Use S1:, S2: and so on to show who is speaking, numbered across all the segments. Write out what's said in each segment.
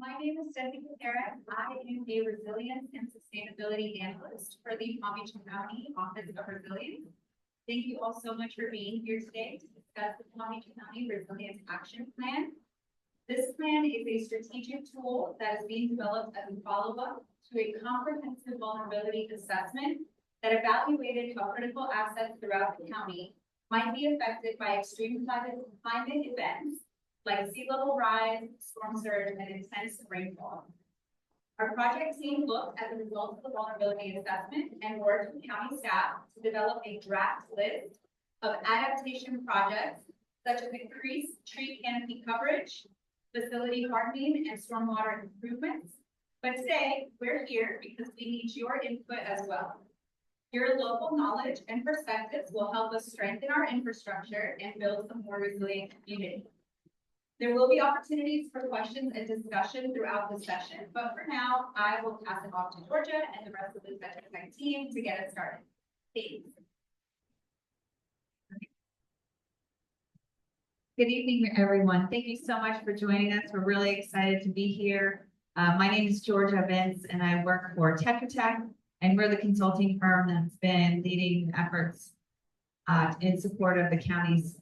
S1: My name is Stephanie Gutierrez. I am a Resilience and Sustainability Analyst for the Palm Beach County Office of Resilience. Thank you all so much for being here today to discuss the Palm Beach County Resilience Action Plan. This plan is a strategic tool that is being developed as a follow-up to a comprehensive vulnerability assessment that evaluated how critical assets throughout the county might be affected by extreme climate events like sea level rise, storm surge, and intense rainfall. Our project team looked at the results of the vulnerability assessment and worked with county staff to develop a draft list of adaptation projects such as increased tree canopy coverage, facility hardening, and stormwater improvements. But today, we're here because we need your input as well. Your local knowledge and perspectives will help us strengthen our infrastructure and build a more resilient community. There will be opportunities for questions and discussion throughout the session, but for now, I will pass it off to Georgia and the rest of the Tech team to get us started. Thanks.
S2: Good evening, everyone. Thank you so much for joining us. We're really excited to be here. My name is Georgia Vince, and I work for Tetra Tech, and we're the consulting firm that's been leading efforts in support of the county's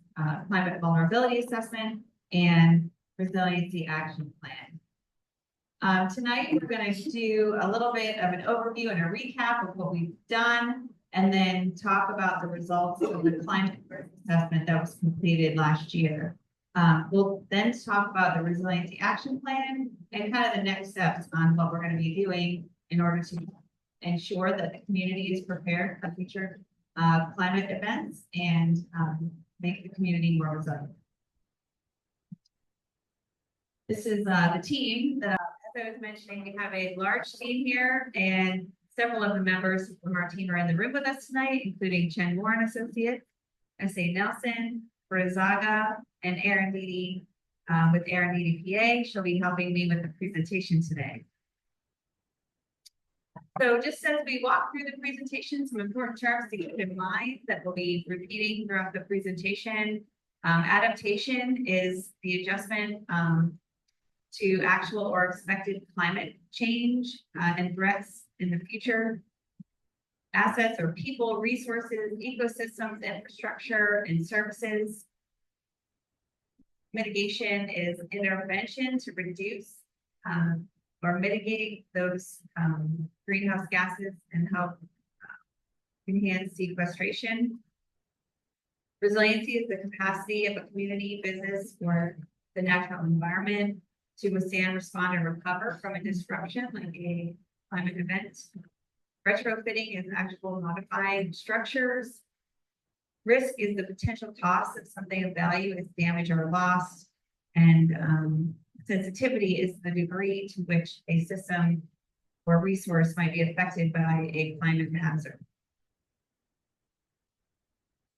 S2: climate vulnerability assessment and resiliency action plan. Tonight, we're going to do a little bit of an overview and a recap of what we've done, and then talk about the results of the climate risk assessment that was completed last year. We'll then talk about the resiliency action plan and kind of the next steps on what we're going to be doing in order to ensure that the community is prepared for future climate events and make the community more resilient. This is the team that, as I was mentioning, we have a large team here, and several of the members from our team are in the room with us tonight, including Chen Warren Associates, S.A. Nelson, Brazaga, and Erin Deedy with Erin Deedy PA. She'll be helping me with the presentation today. So just as we walk through the presentation, some important terms to keep in mind that we'll be repeating throughout the presentation. Adaptation is the adjustment to actual or expected climate change and threats in the future. Assets or people, resources, ecosystems, infrastructure, and services. Mitigation is intervention to reduce or mitigate those greenhouse gases and help enhance sequestration. Resiliency is the capacity of a community, business, or the natural environment to withstand, respond, and recover from a disruption like a climate event. Retrofitting is actual modified structures. Risk is the potential cost of something of value is damaged or lost. And sensitivity is the degree to which a system or resource might be affected by a climate hazard.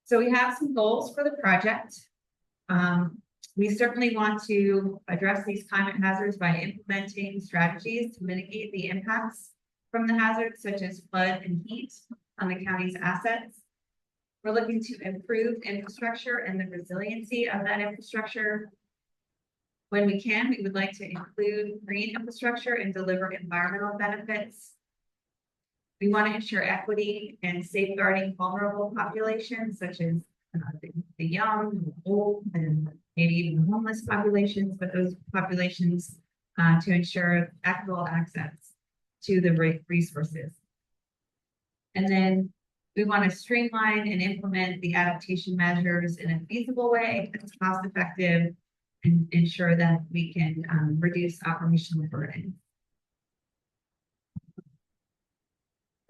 S2: So we have some goals for the project. We certainly want to address these climate hazards by implementing strategies to mitigate the impacts from the hazards, such as flood and heat on the county's assets. We're looking to improve infrastructure and the resiliency of that infrastructure. When we can, we would like to include green infrastructure and deliver environmental benefits. We want to ensure equity and safeguarding vulnerable populations, such as the young, the old, and maybe even the homeless populations, but those populations to ensure equitable access to the resources. And then we want to streamline and implement the adaptation measures in a feasible way that's cost effective and ensure that we can reduce operational burden.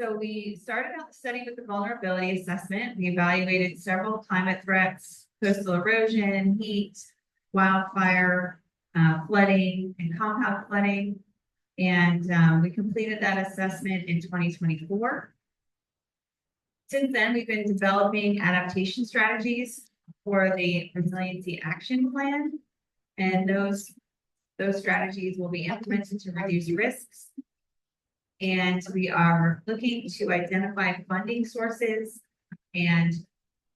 S2: So we started out the study with the vulnerability assessment. We evaluated several climate threats, coastal erosion, heat, wildfire, flooding, and compound flooding. And we completed that assessment in 2024. Since then, we've been developing adaptation strategies for the resiliency action plan. And those strategies will be implemented to reduce risks. And we are looking to identify funding sources and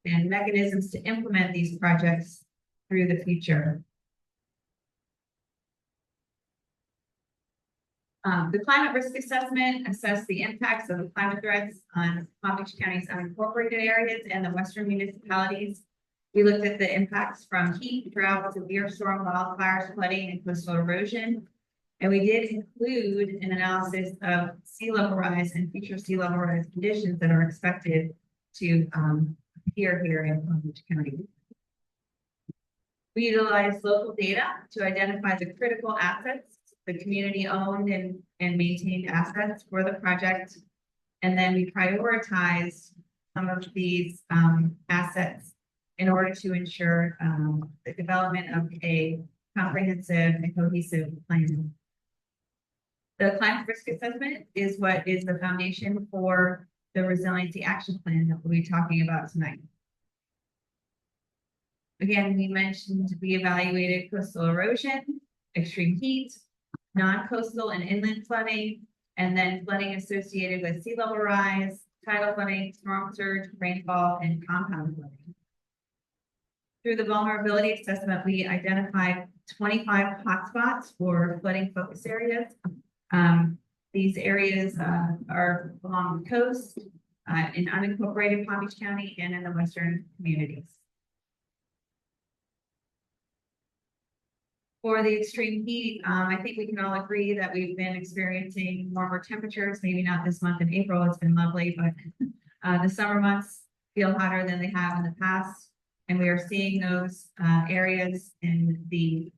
S2: mechanisms to implement these projects through the future. The climate risk assessment assessed the impacts of the climate threats on Palm Beach County's unincorporated areas and the western municipalities. We looked at the impacts from heat, drought, severe storm, wildfires, flooding, and coastal erosion. And we did include an analysis of sea level rise and future sea level rise conditions that are expected to appear here in Palm Beach County. We utilized local data to identify the critical assets, the community owned and maintained assets for the project. And then we prioritized some of these assets in order to ensure the development of a comprehensive and cohesive plan. The climate risk assessment is what is the foundation for the resiliency action plan that we'll be talking about tonight. Again, we mentioned we evaluated coastal erosion, extreme heat, non-coastal and inland flooding, and then flooding associated with sea level rise, tidal flooding, storm surge, rainfall, and compound flooding. Through the vulnerability assessment, we identified 25 hotspots for flooding focus areas. These areas are along the coast, in unincorporated Palm Beach County, and in the western communities. For the extreme heat, I think we can all agree that we've been experiencing warmer temperatures, maybe not this month in April, it's been lovely, but the summer months feel hotter than they have in the past. And we are seeing those areas in the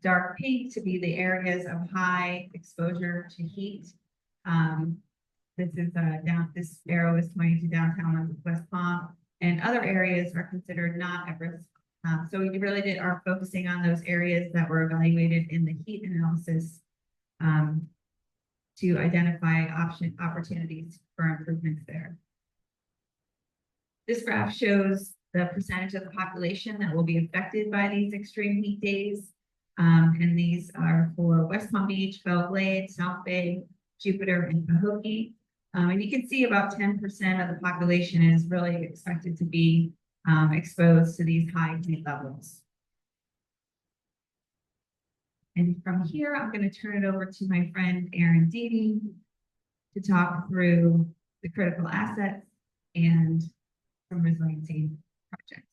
S2: dark pink to be the areas of high exposure to heat. This is this arrow is pointing to downtown West Palm, and other areas are considered not at risk. So we really are focusing on those areas that were evaluated in the heat analysis to identify opportunities for improvements there. This graph shows the percentage of the population that will be affected by these extreme heat days. And these are for West Palm Beach, Belle Glade, South Bay, Jupiter, and Pahokee. And you can see about 10% of the population is really expected to be exposed to these high heat levels. And from here, I'm going to turn it over to my friend Erin Deedy to talk through the critical assets and some resiliency projects.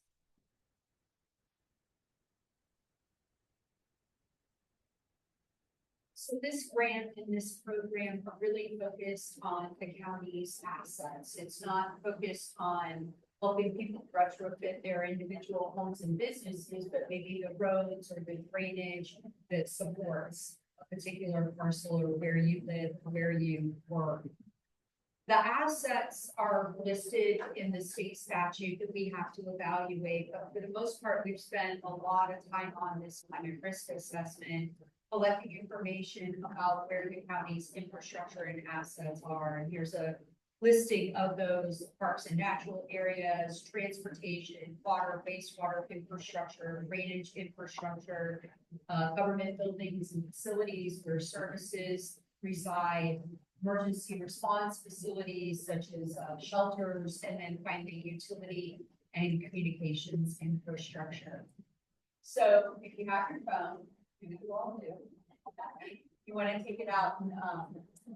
S3: So this grant and this program are really focused on the county's assets. It's not focused on helping people retrofit their individual homes and businesses, but maybe the roads or the drainage that supports a particular parcel or where you live, where you work. The assets are listed in the state statute that we have to evaluate, but for the most part, we've spent a lot of time on this climate risk assessment, collecting information about where the county's infrastructure and assets are. And here's a listing of those: parks and natural areas, transportation, water, wastewater infrastructure, drainage infrastructure, government buildings and facilities where services reside, emergency response facilities such as shelters, and then finally utility and communications infrastructure. So if you have your phone, you all do, you want to take it out and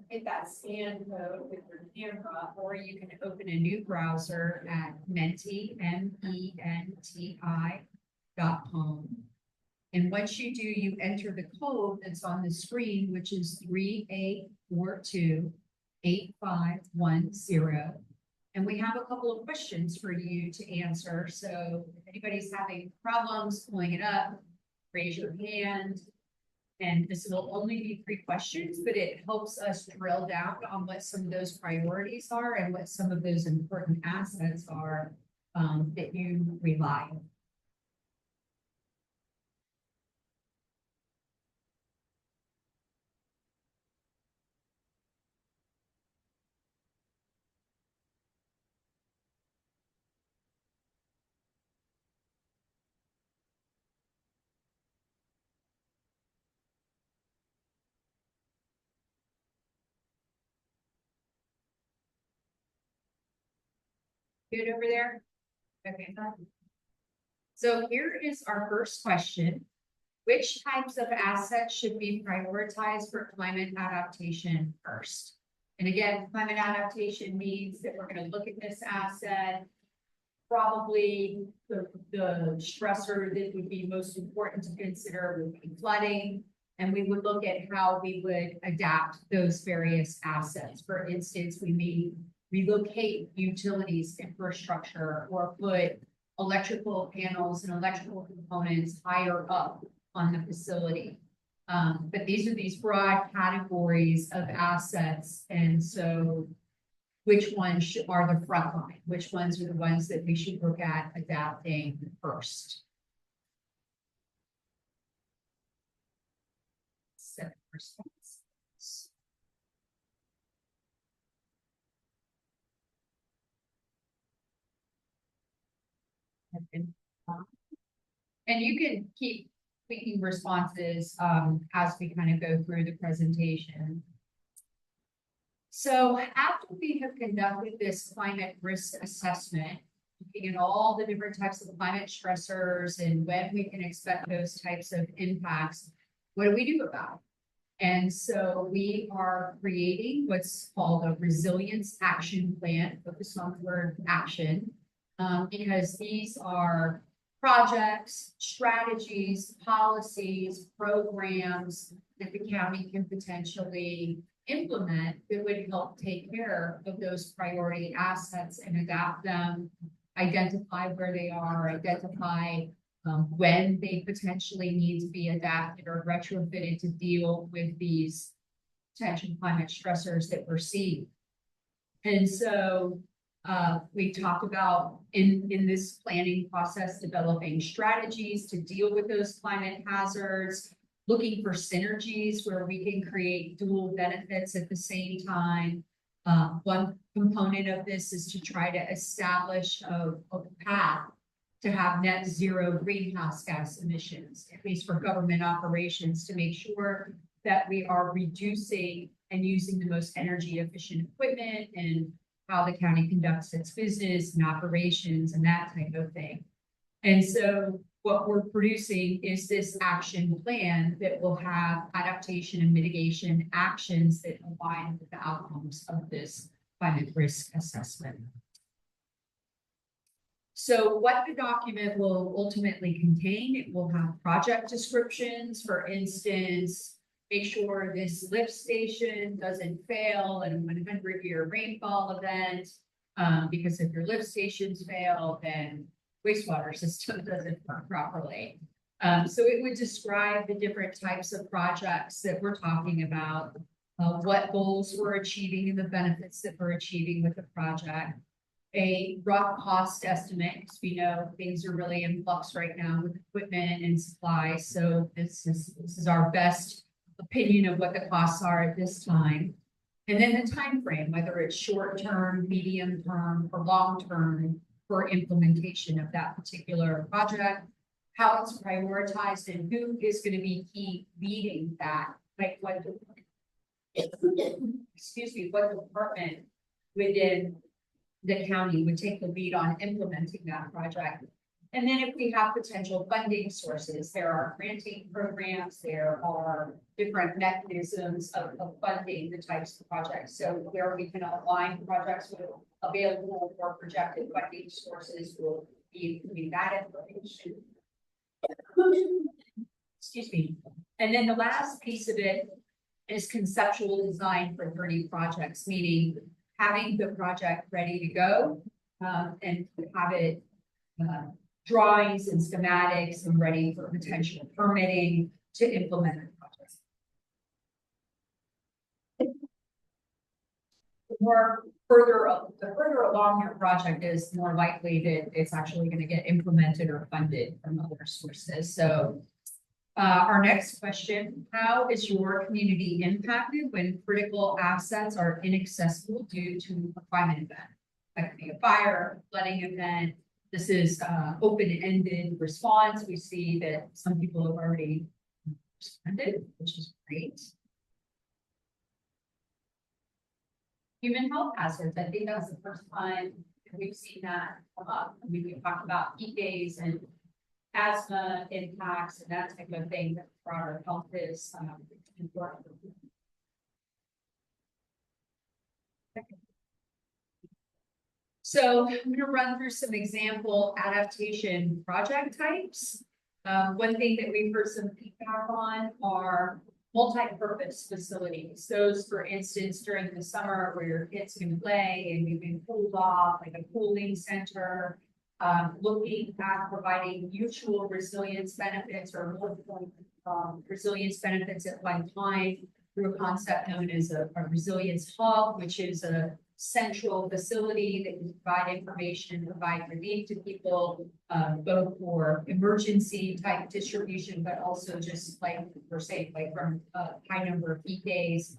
S3: hit that scan code with your camera, or you can open a new browser at menti, MENTI.com. And once you do, you enter the code that's on the screen, which is 38428510. And we have a couple of questions for you to answer. So if anybody's having problems pulling it up, raise your hand. And this will only be 3 questions, but it helps us drill down on what some of those priorities are and what some of those important assets are that you rely on. Good over there? Okay. So here is our first question.
S2: which types of assets should be prioritized for climate adaptation first? And again, climate adaptation means that we're gonna look at this asset. Probably the stressor that would be most important to consider would be flooding. And we would look at how we would adapt those various assets. For instance, we may relocate utilities infrastructure or put electrical panels and electrical components higher up on the facility. But these are these broad categories of assets. And so which ones are the front line? Which ones are the ones that we should look at adapting first? 7%. And you can keep tweaking responses as we kind of go through the presentation. So after we have conducted this climate risk assessment, looking at all the different types of climate stressors and when we can expect those types of impacts, what do we do about it? And so we are creating what's called a resilience action plan, focused on the word action, because these are projects, strategies, policies, programs that the county can potentially implement that would help take care of those priority assets and adapt them, identify where they are, identify when they potentially need to be adapted or retrofitted to deal with these potential climate stressors that we're seeing. And so we talked about in this planning process, developing strategies to deal with those climate hazards, looking for synergies where we can create dual benefits at the same time. One component of this is to try to establish a path to have net zero greenhouse gas emissions, at least for government operations, to make sure that we are reducing and using the most energy efficient equipment and how the county conducts its business and operations and that type of thing. And so what we're producing is this action plan that will have adaptation and mitigation actions that align with the outcomes of this climate risk assessment. So what the document will ultimately contain, it will have project descriptions. For instance, make sure this lift station doesn't fail in a 100-year rainfall event, because if your lift stations fail, then wastewater system doesn't work properly. So it would describe the different types of projects that we're talking about, what goals we're achieving and the benefits that we're achieving with the project. A rough cost estimate, because we know things are really in flux right now with equipment and supplies. So this is our best opinion of what the costs are at this time. And then the time frame, whether it's short term, medium term, or long term for implementation of that particular project, how it's prioritized, and who is going to be key leading that, like what excuse me, what department within the county would take the lead on implementing that project. And then if we have potential funding sources, there are granting programs, there are different mechanisms of funding the types of projects. So where we can align projects with available or projected funding sources, will be including that information. Excuse me. And then the last piece of it is conceptual design for 30 projects, meaning having the project ready to go and have it drawings and schematics and ready for potential permitting to implement the project. The further along your project is, the more likely that it's actually going to get implemented or funded from other sources. So our next question, how is your community impacted when critical assets are inaccessible due to a climate event? That could be a fire, flooding event. This is open-ended response. We see that some people have already responded, which is great. Human health hazards. I think that's the first time that we've seen that come up. I mean, we talked about heat days and
S3: asthma impacts and that type of thing, that broader health is important. So I'm going to run through some example adaptation project types. One thing that we've heard some feedback on are multi-purpose facilities. Those, for instance, during the summer where your kids can play and you've been cooled off, like a cooling center, looking at providing mutual resilience benefits or multiple resilience benefits at one time through a concept known as a resilience hub, which is a central facility that can provide information and provide relief to people, both for emergency type distribution, but also just like we're saying, like from a high number of heat days,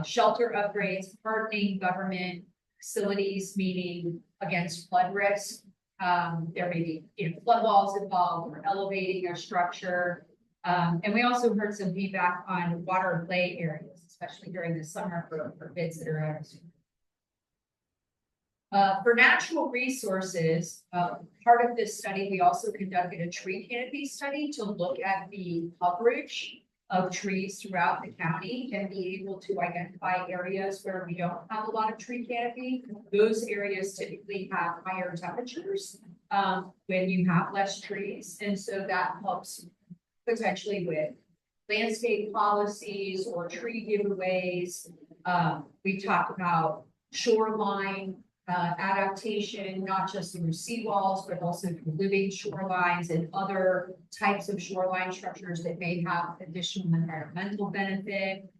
S3: shelter upgrades, hardening government facilities, meaning against flood risk. There may be flood walls involved or elevating a structure. And we also heard some feedback on water and play areas, especially during the summer for kids that are out of school. For natural resources, part of this study, we also conducted a tree canopy study to look at the coverage of trees throughout the county and be able to identify areas where we don't have a lot of tree canopy. Those areas typically have higher temperatures when you have less trees. And so that helps potentially with landscape policies or tree giveaways. We talked about shoreline adaptation, not just through seawalls, but also through living shorelines and other types of shoreline structures that may have additional environmental benefit.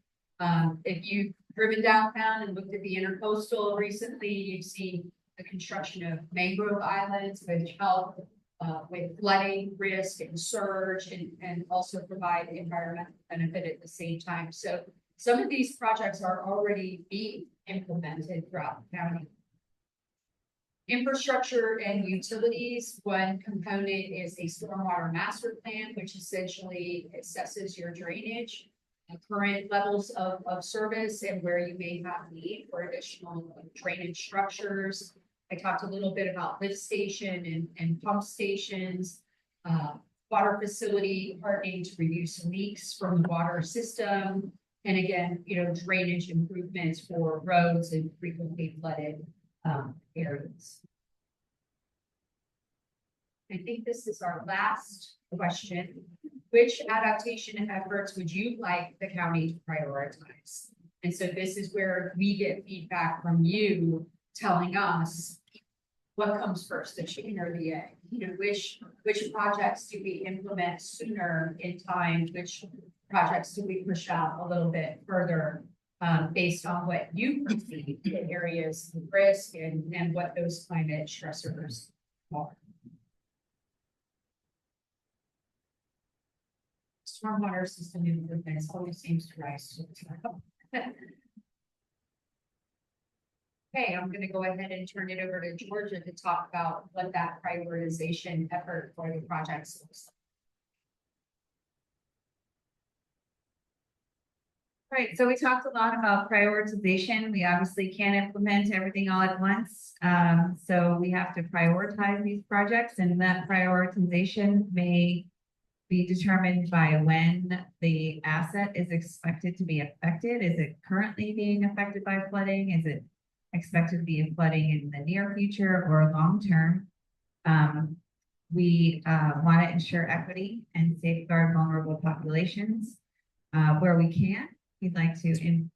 S3: If you've driven downtown and looked at the intercoastal recently, you've seen the construction of mangrove islands, which help with flooding risk and surge and also provide environmental benefit at the same time. So some of these projects are already being implemented throughout the county. Infrastructure and utilities, one component is a stormwater master plan, which essentially assesses your drainage, current levels of service, and where you may have need for additional drainage structures. I talked a little bit about lift station and pump stations, water facility hardening to reduce leaks from the water system, and again, drainage improvements for roads and frequently flooded areas. I think this is our last question. Which adaptation efforts would you like the county to prioritize? And so this is where we get feedback from you telling us what comes first, the chicken or the egg? Which projects do we implement sooner in time? Which projects do we push out a little bit further? Based on what you perceive the areas of risk and what those climate stressors are. Stormwater system improvements always seems to rise to the top. Okay, I'm going to go ahead and turn it over to Georgia to talk about what that prioritization effort for the projects looks like.
S2: Right, so we talked a lot about prioritization. We obviously can't implement everything all at once. So we have to prioritize these projects, and that prioritization may be determined by when the asset is expected to be affected. Is it currently being affected by flooding? Is it expected to be flooding in the near future or long term? We want to ensure equity and safeguard vulnerable populations where we can. We'd like to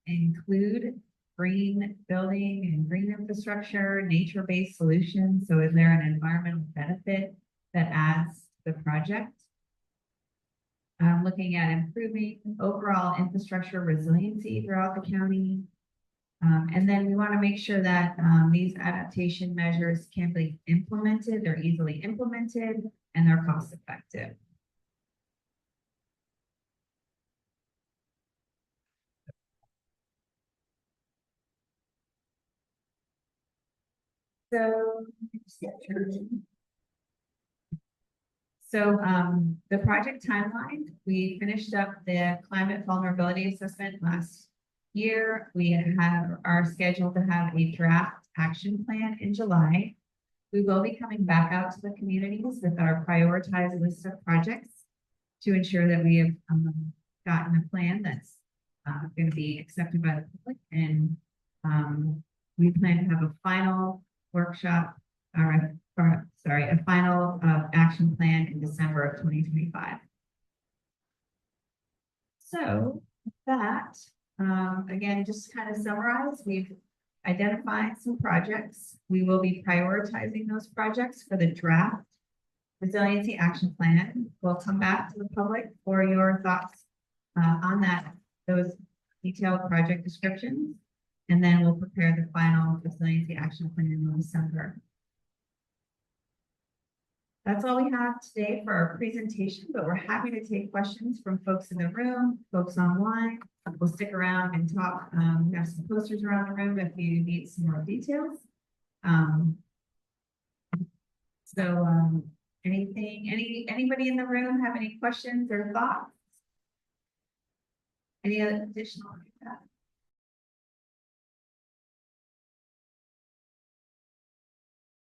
S2: include green building and green infrastructure, nature-based solutions. So is there an environmental benefit that adds to the project? Looking at improving overall infrastructure resiliency throughout the county. And then we want to make sure that these adaptation measures can be implemented, they're easily implemented, and they're cost effective. So the project timeline, we finished up the climate vulnerability assessment last year. We are scheduled to have a draft action plan in July. We will be coming back out to the communities with our prioritized list of projects to ensure that we have gotten a plan that's going to be accepted by the public. And we plan to have a final workshop, a final action plan in December of 2025. So with that, again, just to kind of summarize, we've identified some projects. We will be prioritizing those projects for the draft resiliency action plan. We'll come back to the public for your thoughts on those detailed project descriptions. And then we'll prepare the final resiliency action plan in December. That's all we have today for our presentation, but we're happy to take questions from folks in the room, folks online. We'll stick around and talk. We have some posters around the room if you need some more details. Anybody in the room have any questions or thoughts? Any other additional feedback?